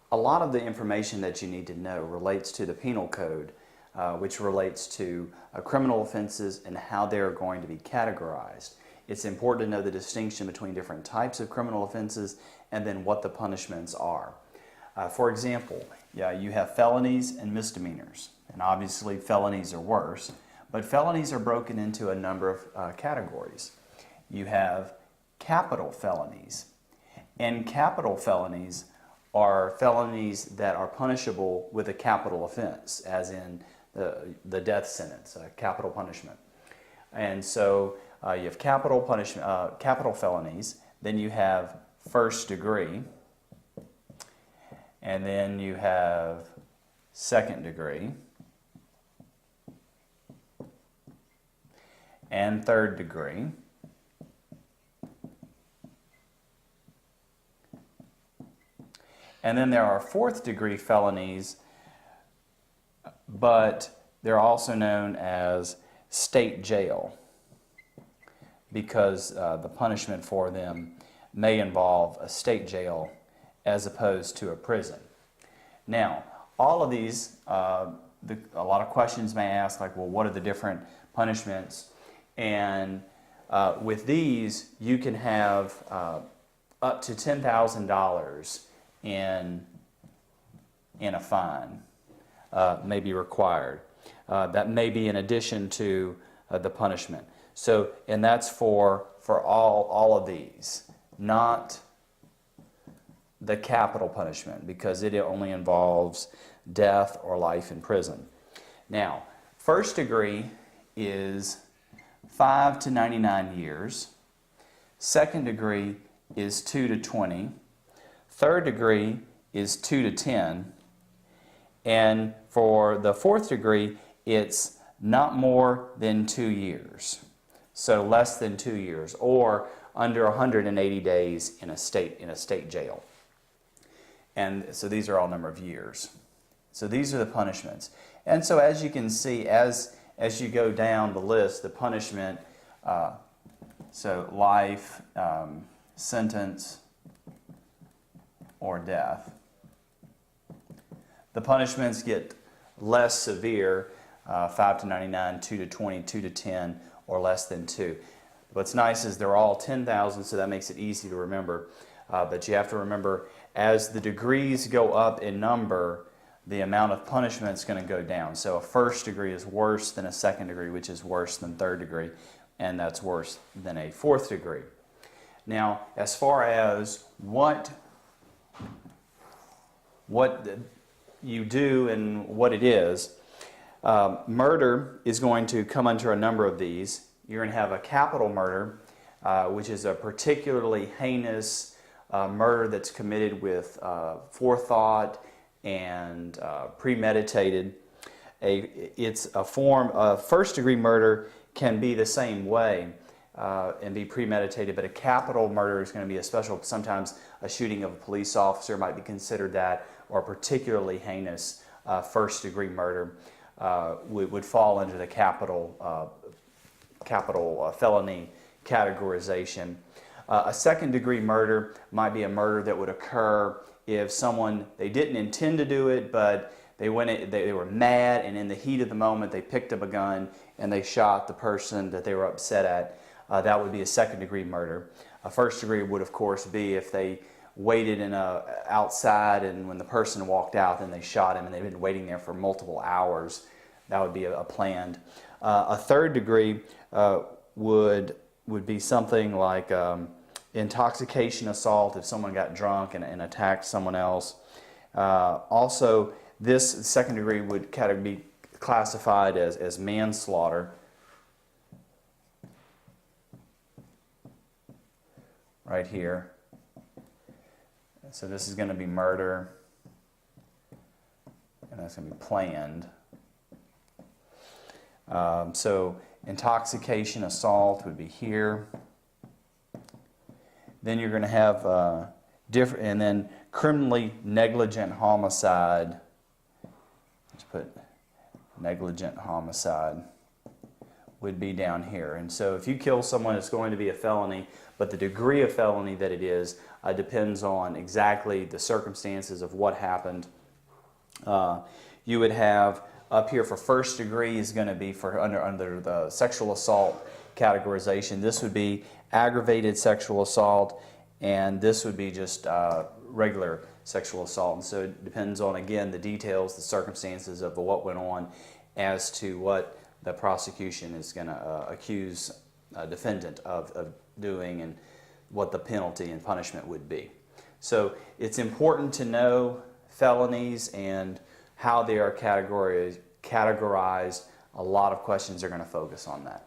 A lot of the information that you need to know relates to the penal code, which relates to criminal offenses and how they're going to be categorized. It's important to know the distinction between different types of criminal offenses and then what the punishments are. For example, you have felonies and misdemeanors, and obviously felonies are worse, but felonies are broken into a number of categories. You have capital felonies, and capital felonies are felonies that are punishable with a capital offense, as in the death sentence, a capital punishment. And so you have capital felonies, then you have first degree, and then you have second degree, and third degree. And then there are fourth degree felonies, but they're also known as state jail because the punishment for them may involve a state jail as opposed to a prison. Now, all of these, a lot of questions may ask, like, well, what are the different punishments? And with these, you can have up to $10,000 in a fine may be required. That may be in addition to the punishment. So, and that's for all of these, not the capital punishment, because it only involves death or life in prison. Now, first degree is 5 to 99 years. Second degree is 2 to 20. Third degree is 2 to 10. And for the fourth degree, it's not more than 2 years. So less than 2 years, or under 180 days in a state jail. And so these are all number of years. So these are the punishments. And so as you can see, as you go down the list, the punishment, so life, sentence, or death. The punishments get less severe, 5 to 99, 2 to 20, 2 to 10, or less than 2. What's nice is they're all 10,000, so that makes it easy to remember. But you have to remember, as the degrees go up in number, the amount of punishment is going to go down. So a first degree is worse than a second degree, which is worse than third degree, and that's worse than a fourth degree. Now, as far as what you do and what it is, murder is going to come under a number of these. You're going to have a capital murder, which is a particularly heinous murder that's committed with forethought and premeditated. It's a form of first-degree murder can be the same way and be premeditated, but a capital murder is going to be a special, sometimes a shooting of a police officer might be considered that, or a particularly heinous first-degree murder would fall under the capital felony categorization. A second-degree murder might be a murder that would occur if they didn't intend to do it, but they were mad, and in the heat of the moment they picked up a gun and they shot the person that they were upset at. That would be a second-degree murder. A first-degree would, of course, be if they waited outside, and when the person walked out, then they shot him, and they've been waiting there for multiple hours. That would be a planned. A third degree would be something like intoxication assault, if someone got drunk and attacked someone else. Also, this second degree would kind of be classified as manslaughter. Right here. So this is going to be murder, and that's going to be planned. So Intoxication, assault would be here. Then you're going to have and then criminally negligent homicide. Let's put negligent homicide would be down here. And so if you kill someone, it's going to be a felony, but the degree of felony that it is depends on exactly the circumstances of what happened. You would have up here for first degree is going to be for under the sexual assault categorization. This would be aggravated sexual assault, and this would be just regular sexual assault. And so it depends on, again, the details, the circumstances of what went on as to what the prosecution is going to accuse a defendant of doing and what the penalty and punishment would be. So it's important to know felonies and how they are categorized. A lot of questions are going to focus on that.